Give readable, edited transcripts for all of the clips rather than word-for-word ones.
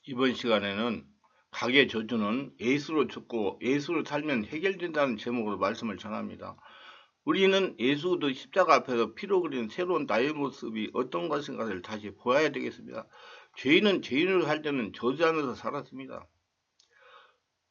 이번 시간에는 각의 저주는 예수로 죽고 예수로 살면 해결된다는 제목으로 말씀을 전합니다. 우리는 예수 그 십자가 앞에서 피로 그린 새로운 나의 모습이 어떤 것인가를 다시 보아야 되겠습니다. 죄인은 죄인으로 살 때는 저주 안에서 살았습니다.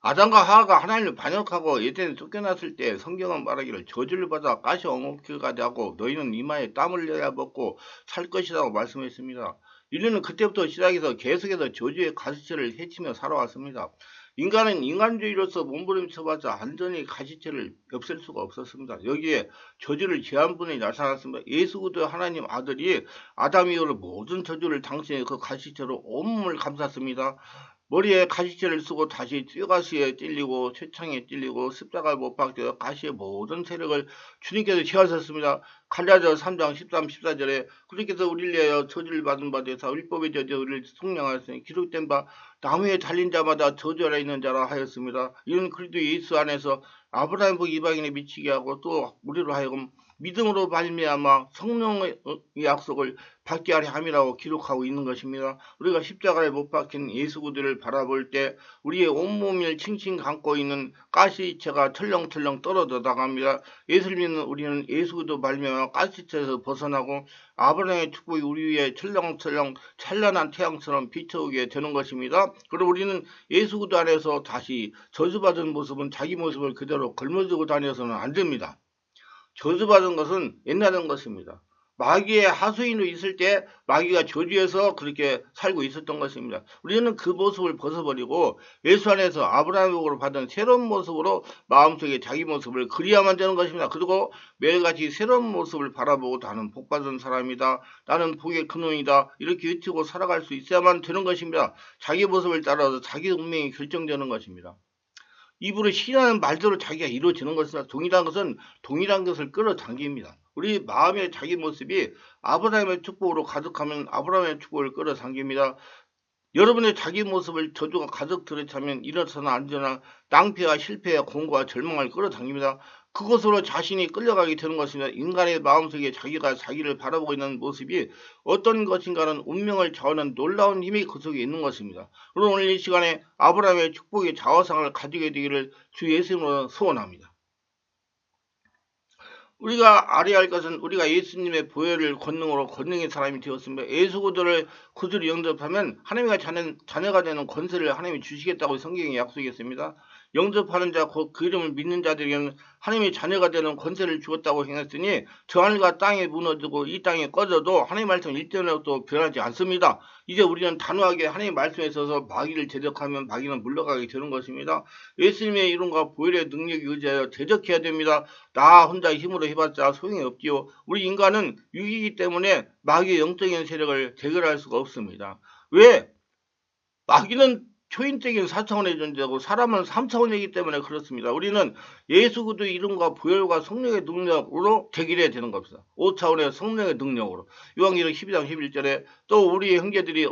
아담과 하와가 하나님을 반역하고 에덴에 쫓겨났을 때 성경은 말하기를 저주를 받아 가시 엉겅퀴가 되고 너희는 이마에 땀을 흘려야 먹고 살 것이라고 말씀했습니다. 인류는 그때부터 시작해서 계속해서 저주의 가시체를 헤치며 살아왔습니다. 인간은 인간주의로서 몸부림쳐봤자 완전히 가시체를 없앨 수가 없었습니다. 여기에 저주를 지은 분이 나타났습니다. 예수 그리스도 하나님 아들이 아담 이후로 모든 저주를 당신의 그 가시체로 온몸을 감쌌습니다. 머리에 가시체를 쓰고 다시 쇠가시에 찔리고 쇠창에 찔리고 십자가에 못 박혀 가시의 모든 세력을 주님께서 취하셨습니다. 갈라디아 3장 13, 14절에 그렇게서 우리를 위하여 저주를 받은 바 되사 율법의 저주 우리를 속량하였으니 기록된 바 나무에 달린 자마다 저주 아래 있는 자라 하였습니다. 이는 그리스도 예수 안에서 아브라함 복 이방인에 미치게 하고 또 우리로 하여금 믿음으로 말미암아 성령의 약속을 받게 하려 함이라고 기록하고 있는 것입니다. 우리가 십자가에 못 박힌 예수 그리스도를 바라볼 때 우리의 온몸을 칭칭 감고 있는 가시체가 털렁털렁 떨어져 나갑니다. 예수를 믿는 우리는 예수 그리스도 말미암아 가시체에서 벗어나고 아브라함의 축복이 우리 위에 철렁철렁 찬란한 태양처럼 비춰오게 되는 것입니다. 그리고 우리는 예수 그리스도 안에서 다시 저주받은 모습은 자기 모습을 그대로 걸머쥐고 다녀서는 안 됩니다. 저주받은 것은 옛날의 것입니다. 마귀의 하수인으로 있을 때 마귀가 저주해서 그렇게 살고 있었던 것입니다. 우리는 그 모습을 벗어버리고 예수 안에서 아브라함으로 받은 새로운 모습으로 마음속에 자기 모습을 그리야만 되는 것입니다. 그리고 매일같이 새로운 모습을 바라보고 나는 복받은 사람이다. 나는 복의 근원이다. 이렇게 외치고 살아갈 수 있어야만 되는 것입니다. 자기 모습을 따라서 자기 운명이 결정되는 것입니다. 입으로 시인하는 말대로 자기가 이루어지는 것이나 동일한 것을 끌어당깁니다. 우리 마음의 자기 모습이 아브라함의 축복으로 가득하면 아브라함의 축복을 끌어당깁니다. 여러분의 자기 모습을 저주가 가득 들이차면 일어서나 앉으나 낭패와 실패와 공고와 절망을 끌어당깁니다. 그것으로 자신이 끌려가게 되는 것입니다. 인간의 마음속에 자기가 자기를 바라보고 있는 모습이 어떤 것인가는 운명을 좌우하는 놀라운 힘이 그 속에 있는 것입니다. 그럼 오늘 이 시간에 아브라함의 축복의 좌우상을 가지게 되기를 주 예수님으로 소원합니다. 우리가 알아야 할 것은 우리가 예수님의 보혈을 권능의 사람이 되었습니다. 예수 그리스도를 구주로 영접하면 하나님의 자녀가 되는 권세를 하나님이 주시겠다고 성경에 약속했습니다. 영접하는 자, 그 이름을 믿는 자들에게는 하나님의 자녀가 되는 권세를 주었다고 행했으니 저 하늘과 땅에 무너지고 이 땅에 꺼져도 하나님의 말씀 일전에도 변하지 않습니다. 이제 우리는 단호하게 하나님의 말씀에 있어서 마귀를 대적하면 마귀는 물러가게 되는 것입니다. 예수님의 이름과 보혈의 능력에 의지하여 대적해야 됩니다. 나 혼자 힘으로 해봤자 소용이 없지요. 우리 인간은 육이기 때문에 마귀의 영적인 세력을 대결할 수가 없습니다. 왜? 마귀는 초인적인 4차원의 존재고 사람은 3차원이기 때문에 그렇습니다. 우리는 예수 그리스도의 이름과 보혈과 성령의 능력으로 대결해야 되는 겁니다. 5차원의 성령의 능력으로. 요한계시록 12장 11절에 또 우리의 형제들이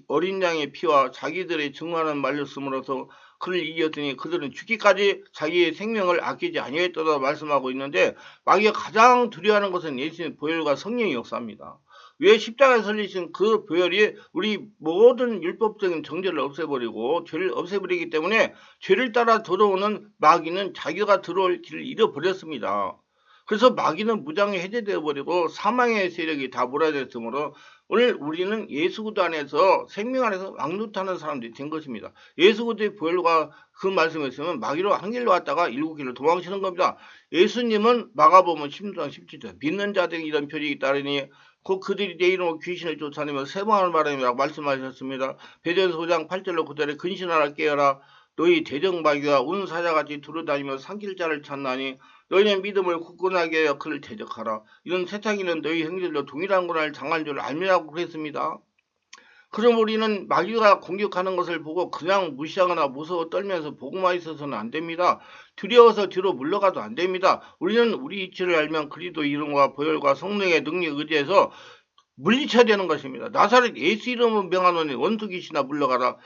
어린 양의 피와 자기들의 증언하는 말로 쓰므로서 그를 이겼더니 그들은 죽기까지 자기의 생명을 아끼지 아니하였다고 말씀하고 있는데 마귀가 가장 두려워하는 것은 예수님의 보혈과 성령의 역사입니다. 왜 십자가에 설리신 그 보혈이 우리 모든 율법적인 정죄를 없애버리고 죄를 없애버리기 때문에 죄를 따라 들어오는 마귀는 자기가 들어올 길을 잃어버렸습니다. 그래서 마귀는 무장에 해제되어 버리고 사망의 세력이 다 몰아냈으므로 오늘 우리는 예수 그리스도 안에서 생명 안에서 왕노릇하는 사람들이 된 것입니다. 예수 그리스도의 보혈과 그 말씀에 있으면 마귀로 한 길로 왔다가 일곱 길로 도망치는 겁니다. 예수님은 마가복음 16장 17절 믿는 자들이 이런 표적이 따르니 그들이 내 이름으로 귀신을 쫓아내며 세방을 말하느라고 말씀하셨습니다. 베드로전서 5장 8절로 9절에 근신하라 깨어라 너희 대적마귀가 온 사자같이 두루다니며 삼킬 자를 찾나니 너희는 믿음을 굳건하게 하여 그를 대적하라. 이런 세상에는 너희 형제들로 동일한 고난을 당한 줄 알미라고 그랬습니다. 그럼 우리는 마귀가 공격하는 것을 보고 그냥 무시하거나 무서워 떨면서 보고만 있어서는 안 됩니다. 두려워서 뒤로 물러가도 안 됩니다. 우리는 우리 이치를 알면 그리스도 이름과 보혈과 성령의 능력에 의지해서 물리쳐야 되는 것입니다. 나사렛 예수 이름을 명하노니 원수 귀신아 물러가라.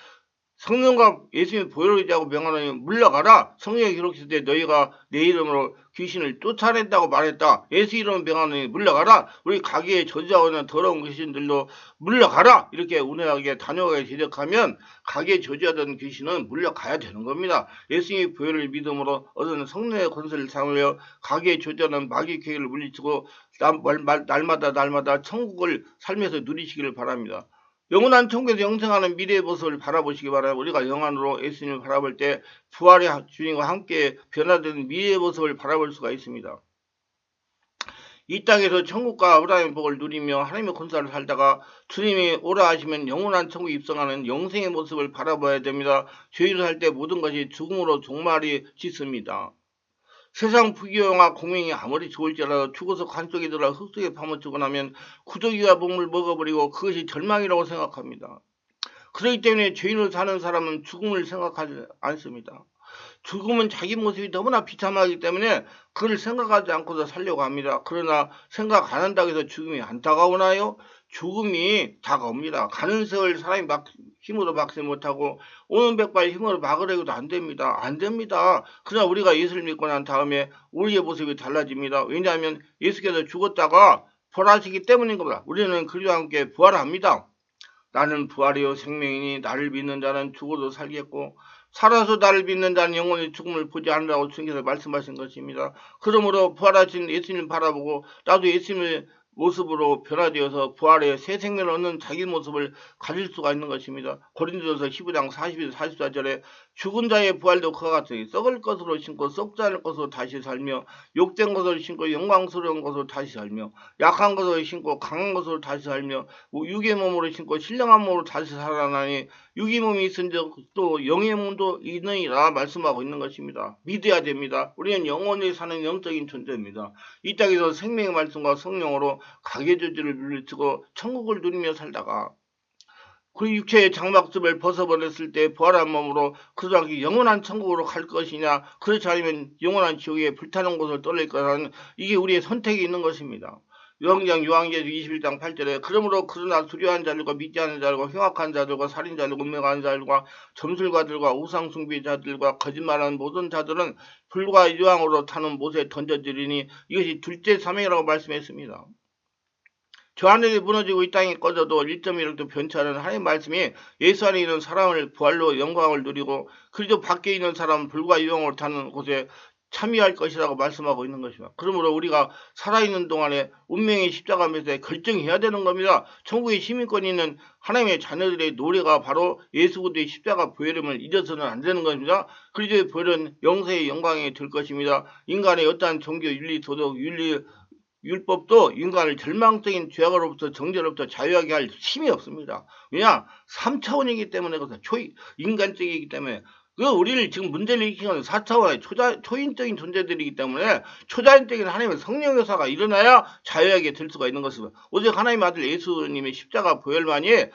성령과 예수님의 보혈을 의지하고 명하노니 물러가라. 성령의 기록했을 때 너희가 내 이름으로 귀신을 쫓아낸다고 말했다. 예수 이름으로 명하노니 물러가라. 우리 가게에 저주하고 있는 더러운 귀신들도 물러가라. 이렇게 운행하게 단호하게 대적하면 가게에 저주하던 귀신은 물러가야 되는 겁니다. 예수님의 보혈을 믿음으로 얻은 성령의 권세를 사용하여 가게에 저주하는 마귀의 계획을 물리치고 날마다 천국을 삶에서 누리시기를 바랍니다. 영원한 천국에서 영생하는 미래의 모습을 바라보시기 바랍니다. 우리가 영안으로 예수님을 바라볼 때 부활의 주님과 함께 변화되는 미래의 모습을 바라볼 수가 있습니다. 이 땅에서 천국과 아브라함의 복을 누리며 하나님의 권세를 살다가 주님이 오라 하시면 영원한 천국에 입성하는 영생의 모습을 바라봐야 됩니다. 죄를 할 때 모든 것이 죽음으로 종말이 짙습니다. 세상 부귀영화 공명이 아무리 좋을지라도 죽어서 관 속에 들어 흙 속에 파묻히고 나면 구더기와 몸을 먹어버리고 그것이 절망이라고 생각합니다. 그렇기 때문에 죄인으로 사는 사람은 죽음을 생각하지 않습니다. 죽음은 자기 모습이 너무나 비참하기 때문에 그걸 생각하지 않고서 살려고 합니다. 그러나 생각 안 한다고 해서 죽음이 안 다가오나요? 죽음이 다가옵니다. 가는 세월 사람이 힘으로 막지 못하고 오는 백발 힘으로 막으려고도 안 됩니다. 안 됩니다. 그러나 우리가 예수를 믿고 난 다음에 우리의 모습이 달라집니다. 왜냐하면 예수께서 죽었다가 부활하시기 때문인 겁니다. 우리는 그리스도와 함께 부활합니다. 나는 부활이요 생명이니 나를 믿는 자는 죽어도 살겠고 살아서 나를 믿는 자는 영원히 죽음을 보지 않으라고 주님께서 말씀하신 것입니다. 그러므로 부활하신 예수님을 바라보고 나도 예수님의 모습으로 변화되어서 부활의 새 생명을 얻는 자기 모습을 가질 수가 있는 것입니다. 고린도전서 15장 42, 44절에 죽은 자의 부활도 그와 같으니 썩을 것으로 신고 썩지 않을 것으로 다시 살며 욕된 것으로 신고 영광스러운 것으로 다시 살며 약한 것으로 신고 강한 것으로 다시 살며 육의 몸으로 신고 신령한 몸으로 다시 살아나니 육의 몸이 있은즉 또 영의 몸도 있느니라 말씀하고 있는 것입니다. 믿어야 됩니다. 우리는 영원히 사는 영적인 존재입니다. 이 땅에서 생명의 말씀과 성령으로 가계조지를 물리치고 천국을 누리며 살다가 그 육체의 장막습을 벗어버렸을 때 부활한 몸으로 그들에게 영원한 천국으로 갈 것이냐 그렇지 않으면 영원한 지옥에 불타는 곳을 떠날 거라는 이게 우리의 선택이 있는 것입니다. 요한계시록 21장 8절에 그러므로 그러나 두려워하는 자들과 믿지 않는 자들과 흉악한 자들과 살인자들과 운명하는 자들과 점술가들과 우상숭배자들과 거짓말하는 모든 자들은 불과 유황으로 타는 못에 던져지리니 이것이 둘째 사명이라고 말씀했습니다. 저 하늘이 무너지고 이 땅이 꺼져도 1.1억도 변치 않은 하나님의 말씀이 예수 안에 있는 사람을 부활로 영광을 누리고 그리고 밖에 있는 사람은 불과 유황으로 타는 곳에 참여할 것이라고 말씀하고 있는 것입니다. 그러므로 우리가 살아있는 동안에 운명의 십자가 앞에서 결정해야 되는 겁니다. 천국의 시민권이 있는 하나님의 자녀들의 노래가 바로 예수 그리스도의 십자가 보혈임을 잊어서는 안 되는 것입니다. 그리스도의 보혈은 영세의 영광이 될 것입니다. 인간의 어떠한 종교, 윤리, 도덕, 율법도 인간을 절망적인 죄악으로부터 정죄로부터 자유하게 할 힘이 없습니다. 왜냐? 3차원이기 때문에 그렇다. 인간적이기 때문에 우리를 지금 문제를 일으키는 4차원의 초인적인 존재들이기 때문에 초자연적인 하나님의 성령 역사가 일어나야 자유하게 될 수가 있는 것입니다. 오직 하나님의 아들 예수님의 십자가 보혈만이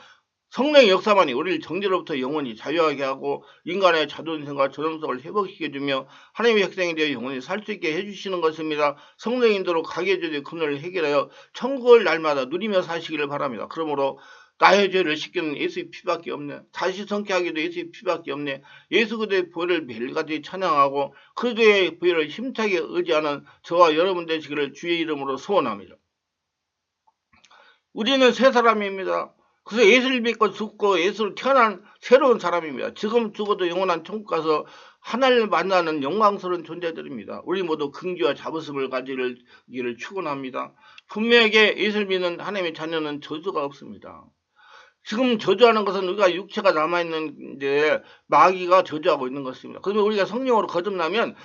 성령의 역사만이 우리를 정죄로부터 영원히 자유하게 하고 인간의 자존심과 존엄성을 회복시켜주며 하나님의 혁생에 대해 영원히 살 수 있게 해주시는 것입니다. 성령의 인도로 가계죄의 근원을 해결하여 천국을 날마다 누리며 사시기를 바랍니다. 그러므로 나의 죄를 씻기는 예수의 피밖에 없네. 다시 성취하기도 예수의 피밖에 없네. 예수 그리스도의 보혈을 매일같이 찬양하고 그리스도의 보혈을 힘차게 의지하는 저와 여러분 되시기를 주의 이름으로 소원합니다. 우리는 새 사람입니다. 그래서 예수를 믿고 죽고 예수를 태어난 새로운 사람입니다. 지금 죽어도 영원한 천국 가서 하나님을 만나는 영광스러운 존재들입니다. 우리 모두 긍지와 자부심을 가지기를 축원합니다. 분명하게 예수를 믿는 하나님의 자녀는 저주가 없습니다. 지금 저주하는 것은 우리가 육체가 남아있는데 마귀가 저주하고 있는 것입니다. 그러면 우리가 성령으로 거듭나면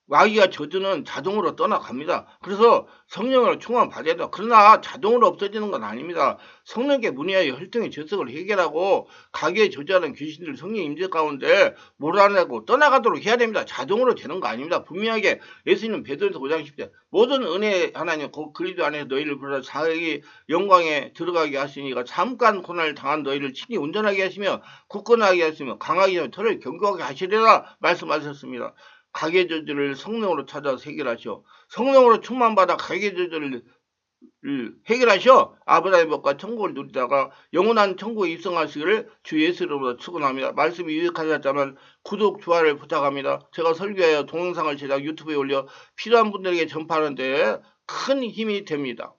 마귀가 저주는 자동으로 떠나갑니다. 그래서 성령으로 충만받아야 돼요. 그러나 자동으로 없어지는 건 아닙니다. 성령께 문의하여 혈통의 죄석을 해결하고 가게에 저주하는 귀신들 성령 임재 가운데 몰아내고 떠나가도록 해야 됩니다. 자동으로 되는 거 아닙니다. 분명하게 예수님 베드로전서 5장 10절 모든 은혜 하나님 그리스도 안에서 너희를 불러 자기 영광에 들어가게 하시니가 잠깐 고난을 당한 너희를 친히 온전하게 하시며 굳건하게 하시며 강하게 하시며 털을 견고하게 하시리라 말씀하셨습니다. 가계저주를 성령으로 찾아서 해결하시오. 성령으로 충만받아 가계저주를 해결하셔 아브라함의 법과 천국을 누리다가 영원한 천국에 입성하시기를 주 예수로부터 축원합니다. 말씀이 유익하셨다면 구독, 좋아요를 부탁합니다. 제가 설교하여 동영상을 제작 유튜브에 올려 필요한 분들에게 전파하는 데 큰 힘이 됩니다.